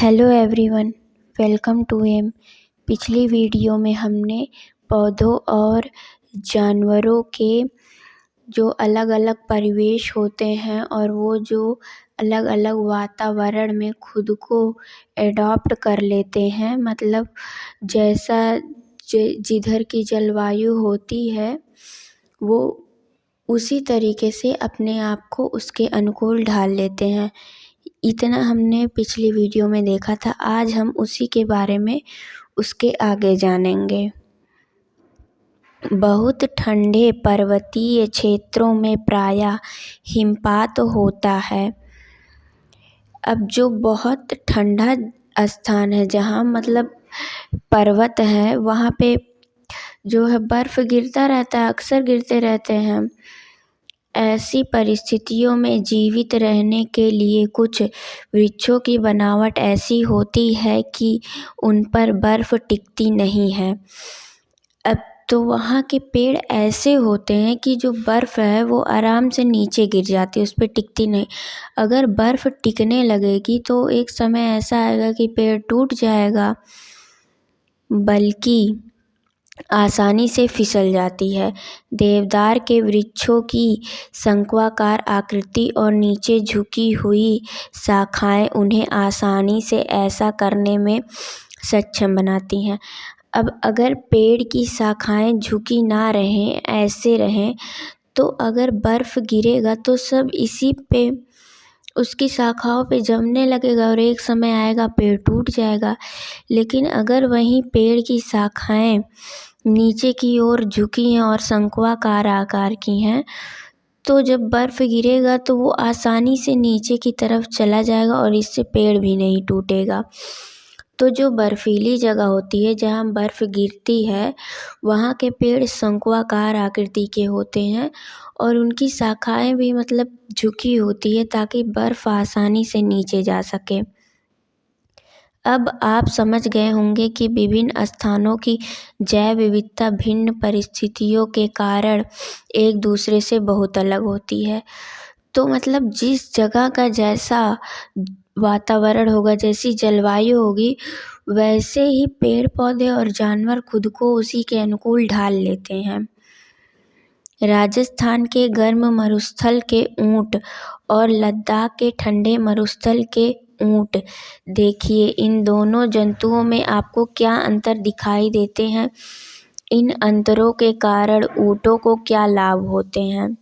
Hello everyone, welcome to M. पिछली video में हमने पौधों और जानवरों के जो अलग अलग परिवेश होते हैं और वो जो अलग अलग वातावरण में खुद को एडॉप्ट कर लेते हैं, मतलब जैसा जिधर की जलवायु होती है वो उसी तरीके से अपने आप को उसके अनुकूल ढाल लेते हैं। इतना हमने पिछली वीडियो में देखा था। आज हम उसी के बारे में उसके आगे जानेंगे। बहुत ठंडे पर्वतीय क्षेत्रों में प्रायः हिमपात होता है। अब जो बहुत ठंडा स्थान है, जहाँ मतलब पर्वत है, वहाँ पे जो है बर्फ़ गिरता रहता है, अक्सर गिरते रहते हैं। ऐसी परिस्थितियों में जीवित रहने के लिए कुछ वृक्षों की बनावट ऐसी होती है कि उन पर बर्फ़ टिकती नहीं है। अब तो वहाँ के पेड़ ऐसे होते हैं कि जो बर्फ़ है वो आराम से नीचे गिर जाती है, उस पर टिकती नहीं। अगर बर्फ़ टिकने लगेगी तो एक समय ऐसा आएगा कि पेड़ टूट जाएगा, बल्कि आसानी से फिसल जाती है। देवदार के वृक्षों की शंक्वाकार आकृति और नीचे झुकी हुई शाखाएं उन्हें आसानी से ऐसा करने में सक्षम बनाती हैं। अब अगर पेड़ की शाखाएं झुकी ना रहें, ऐसे रहें, तो अगर बर्फ़ गिरेगा तो सब इसी पे उसकी शाखाओं पे जमने लगेगा और एक समय आएगा पेड़ टूट जाएगा। लेकिन अगर वहीं पेड़ की शाखाएं नीचे की ओर झुकी हैं और शंक्वाकार आकार की हैं, तो जब बर्फ़ गिरेगा तो वो आसानी से नीचे की तरफ चला जाएगा और इससे पेड़ भी नहीं टूटेगा। तो जो बर्फीली जगह होती है जहाँ बर्फ़ गिरती है, वहाँ के पेड़ शंक्वाकार आकृति के होते हैं और उनकी शाखाएं भी मतलब झुकी होती है ताकि बर्फ़ आसानी से नीचे जा सके। अब आप समझ गए होंगे कि विभिन्न स्थानों की जैव विविधता भिन्न परिस्थितियों के कारण एक दूसरे से बहुत अलग होती है। तो मतलब जिस जगह का जैसा वातावरण होगा, जैसी जलवायु होगी, वैसे ही पेड़ पौधे और जानवर खुद को उसी के अनुकूल ढाल लेते हैं। राजस्थान के गर्म मरुस्थल के ऊंट और लद्दाख के ठंडे मरुस्थल के ऊंट, देखिए इन दोनों जंतुओं में आपको क्या अंतर दिखाई देते हैं। इन अंतरों के कारण ऊँटों को क्या लाभ होते हैं।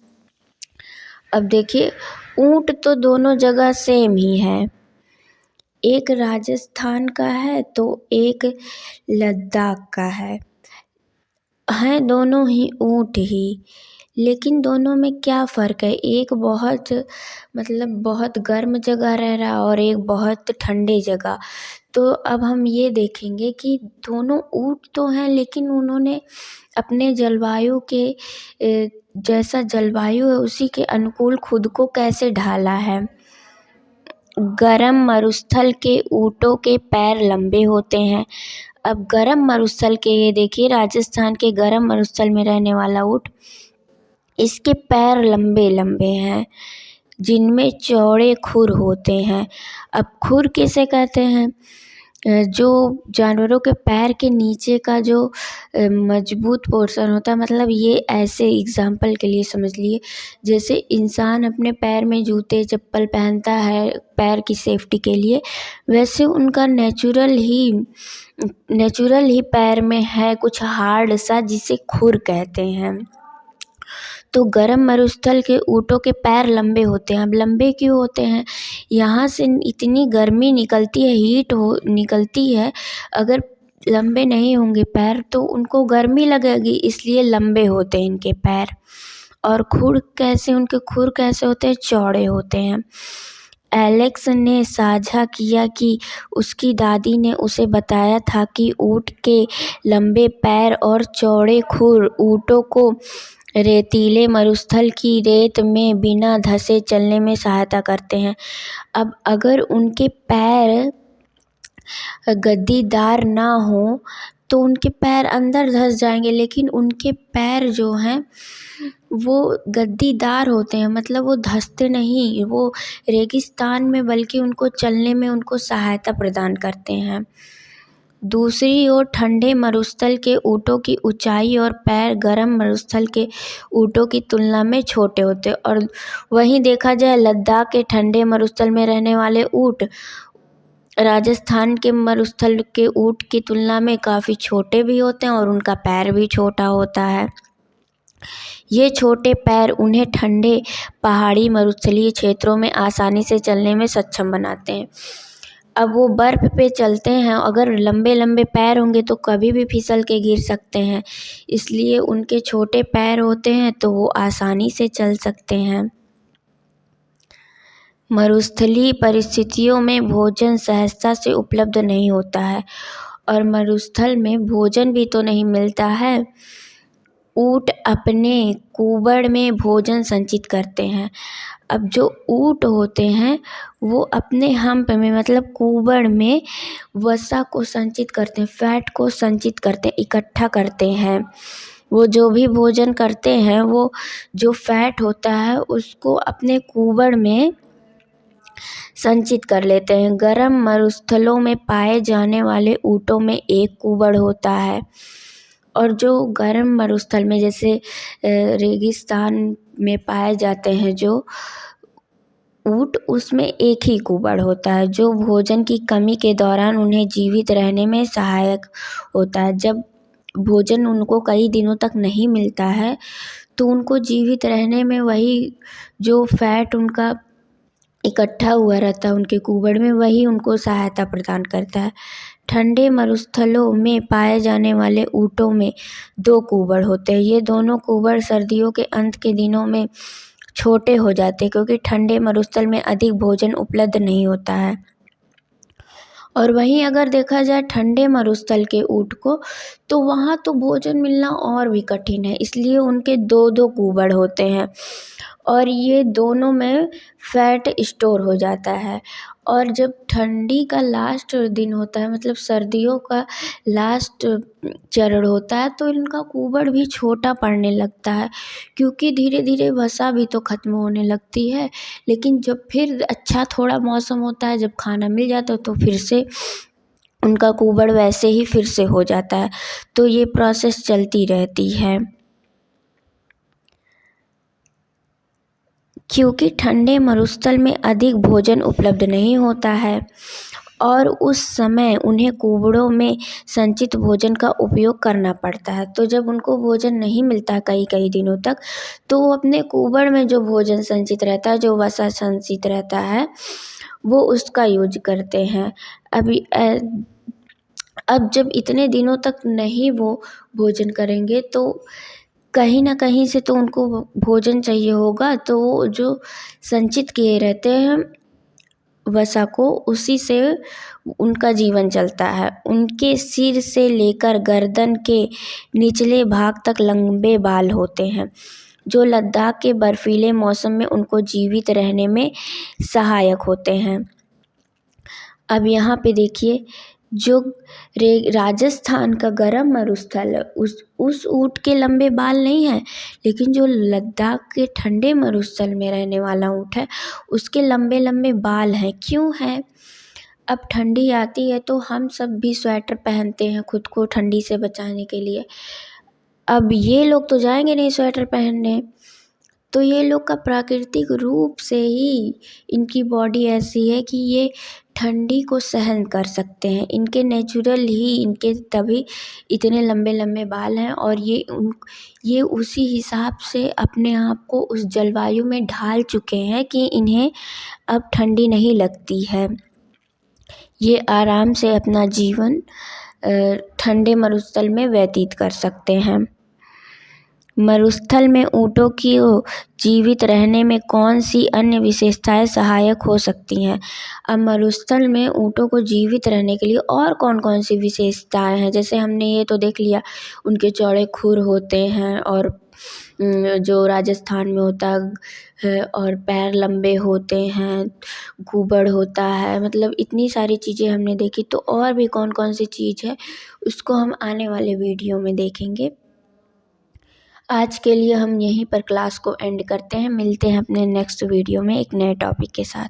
अब देखिए, ऊँट तो दोनों जगह सेम ही है, एक राजस्थान का है तो एक लद्दाख का है दोनों ही ऊँट ही। लेकिन दोनों में क्या फ़र्क है, एक बहुत बहुत गर्म जगह रह रहा और एक बहुत ठंडे जगह। तो अब हम ये देखेंगे कि दोनों ऊँट तो हैं, लेकिन उन्होंने अपने जलवायु के जैसा जलवायु है उसी के अनुकूल खुद को कैसे ढाला है। गर्म मरुस्थल के ऊँटों के पैर लंबे होते हैं। अब गर्म मरुस्थल के, ये देखिए राजस्थान के गर्म मरुस्थल में रहने वाला ऊँट, इसके पैर लंबे लंबे हैं जिनमें चौड़े खुर होते हैं। अब खुर किसे कहते हैं, जो जानवरों के पैर के नीचे का जो मजबूत पोर्शन होता है, मतलब ये ऐसे एग्जाम्पल के लिए समझ लिए, जैसे इंसान अपने पैर में जूते चप्पल पहनता है पैर की सेफ्टी के लिए, वैसे उनका नेचुरल ही पैर में है कुछ हार्ड सा, जिसे खुर कहते हैं। तो गर्म मरुस्थल के ऊँटों के पैर लंबे होते हैं। अब लंबे क्यों होते हैं, यहाँ से इतनी गर्मी निकलती है, हीट निकलती है, अगर लंबे नहीं होंगे पैर तो उनको गर्मी लगेगी, इसलिए लंबे होते हैं इनके पैर। और उनके खुर कैसे होते हैं, चौड़े होते हैं। एलेक्स ने साझा किया कि उसकी दादी ने उसे बताया था कि ऊँट के लंबे पैर और चौड़े खुर ऊँटों को रेतीले मरुस्थल की रेत में बिना धंसे चलने में सहायता करते हैं। अब अगर उनके पैर गद्दीदार ना हो तो उनके पैर अंदर धंस जाएंगे, लेकिन उनके पैर जो हैं वो गद्दीदार होते हैं, मतलब वो धंसते नहीं, वो रेगिस्तान में बल्कि उनको चलने में उनको सहायता प्रदान करते हैं। दूसरी ओर ठंडे मरुस्थल के ऊँटों की ऊंचाई और पैर गर्म मरुस्थल के ऊँटों की तुलना में छोटे होते हैं। और वहीं देखा जाए लद्दाख के ठंडे मरुस्थल में रहने वाले ऊँट राजस्थान के मरुस्थल के ऊँट की तुलना में काफ़ी छोटे भी होते हैं और उनका पैर भी छोटा होता है। ये छोटे पैर उन्हें ठंडे पहाड़ी मरुस्थलीय क्षेत्रों में आसानी से चलने में सक्षम बनाते हैं। अब वो बर्फ़ पे चलते हैं, अगर लंबे लंबे पैर होंगे तो कभी भी फिसल के गिर सकते हैं, इसलिए उनके छोटे पैर होते हैं तो वो आसानी से चल सकते हैं। मरुस्थलीय परिस्थितियों में भोजन सहजता से उपलब्ध नहीं होता है और मरुस्थल में भोजन भी तो नहीं मिलता है। ऊँट अपने कूबड़ में भोजन संचित करते हैं। अब जो ऊँट होते हैं वो अपने हम्प में, मतलब कूबड़ में वसा को संचित करते हैं, फैट को संचित करते हैं, इकट्ठा करते हैं। वो जो भी भोजन करते हैं वो जो फैट होता है उसको अपने कूबड़ में संचित कर लेते हैं। गर्म मरुस्थलों में पाए जाने वाले ऊँटों में एक कूबड़ होता है और जो गर्म मरुस्थल में जैसे रेगिस्तान में पाए जाते हैं जो ऊँट, उसमें एक ही कूबड़ होता है जो भोजन की कमी के दौरान उन्हें जीवित रहने में सहायक होता है। जब भोजन उनको कई दिनों तक नहीं मिलता है तो उनको जीवित रहने में वही जो फैट उनका इकट्ठा हुआ रहता है उनके कूबड़ में, वही उनको सहायता प्रदान करता है। ठंडे मरुस्थलों में पाए जाने वाले ऊँटों में 2 कूबड़ होते हैं। ये दोनों कूबड़ सर्दियों के अंत के दिनों में छोटे हो जाते हैं क्योंकि ठंडे मरुस्थल में अधिक भोजन उपलब्ध नहीं होता है। और वहीं अगर देखा जाए ठंडे मरुस्थल के ऊँट को, तो वहाँ तो भोजन मिलना और भी कठिन है, इसलिए उनके 2-2 कूबड़ होते हैं और ये दोनों में फैट स्टोर हो जाता है। और जब ठंडी का लास्ट दिन होता है, मतलब सर्दियों का लास्ट चरण होता है, तो इनका कूबड़ भी छोटा पड़ने लगता है क्योंकि धीरे धीरे वसा भी तो ख़त्म होने लगती है। लेकिन जब फिर अच्छा थोड़ा मौसम होता है, जब खाना मिल जाता है, तो फिर से उनका कूबड़ वैसे ही फिर से हो जाता है। तो ये प्रोसेस चलती रहती है। क्योंकि ठंडे मरुस्थल में अधिक भोजन उपलब्ध नहीं होता है और उस समय उन्हें कूबड़ों में संचित भोजन का उपयोग करना पड़ता है। तो जब उनको भोजन नहीं मिलता कई कई दिनों तक, तो वो अपने कूबड़ में जो भोजन संचित रहता है, जो वसा संचित रहता है, वो उसका यूज करते हैं। अब जब इतने दिनों तक नहीं वो भोजन करेंगे तो कहीं ना कहीं से तो उनको भोजन चाहिए होगा, तो वो जो संचित किए रहते हैं वसा को, उसी से उनका जीवन चलता है। उनके सिर से लेकर गर्दन के निचले भाग तक लंबे बाल होते हैं जो लद्दाख के बर्फीले मौसम में उनको जीवित रहने में सहायक होते हैं। अब यहाँ पे देखिए, जो राजस्थान का गर्म मरुस्थल है उस ऊँट के लंबे बाल नहीं हैं, लेकिन जो लद्दाख के ठंडे मरुस्थल में रहने वाला ऊँट है उसके लंबे लंबे बाल हैं। क्यों हैं? अब ठंडी आती है तो हम सब भी स्वेटर पहनते हैं खुद को ठंडी से बचाने के लिए। अब ये लोग तो जाएंगे नहीं स्वेटर पहनने, तो ये लोग का प्राकृतिक रूप से ही इनकी बॉडी ऐसी है कि ये ठंडी को सहन कर सकते हैं। इनके नेचुरल ही इनके तभी इतने लंबे लंबे बाल हैं और ये उसी हिसाब से अपने आप को उस जलवायु में ढाल चुके हैं कि इन्हें अब ठंडी नहीं लगती है। ये आराम से अपना जीवन ठंडे मरुस्थल में व्यतीत कर सकते हैं। मरुस्थल में ऊँटों की जीवित रहने में कौन सी अन्य विशेषताएं सहायक हो सकती हैं? अब मरुस्थल में ऊँटों को जीवित रहने के लिए और कौन कौन सी विशेषताएं हैं? जैसे हमने ये तो देख लिया, उनके चौड़े खुर होते हैं और जो राजस्थान में होता है और पैर लंबे होते हैं, गूबड़ होता है, मतलब इतनी सारी चीज़ें हमने देखी। तो और भी कौन कौन सी चीज़ है उसको हम आने वाले वीडियो में देखेंगे। आज के लिए हम यहीं पर क्लास को एंड करते हैं। मिलते हैं अपने नेक्स्ट वीडियो में एक नए टॉपिक के साथ।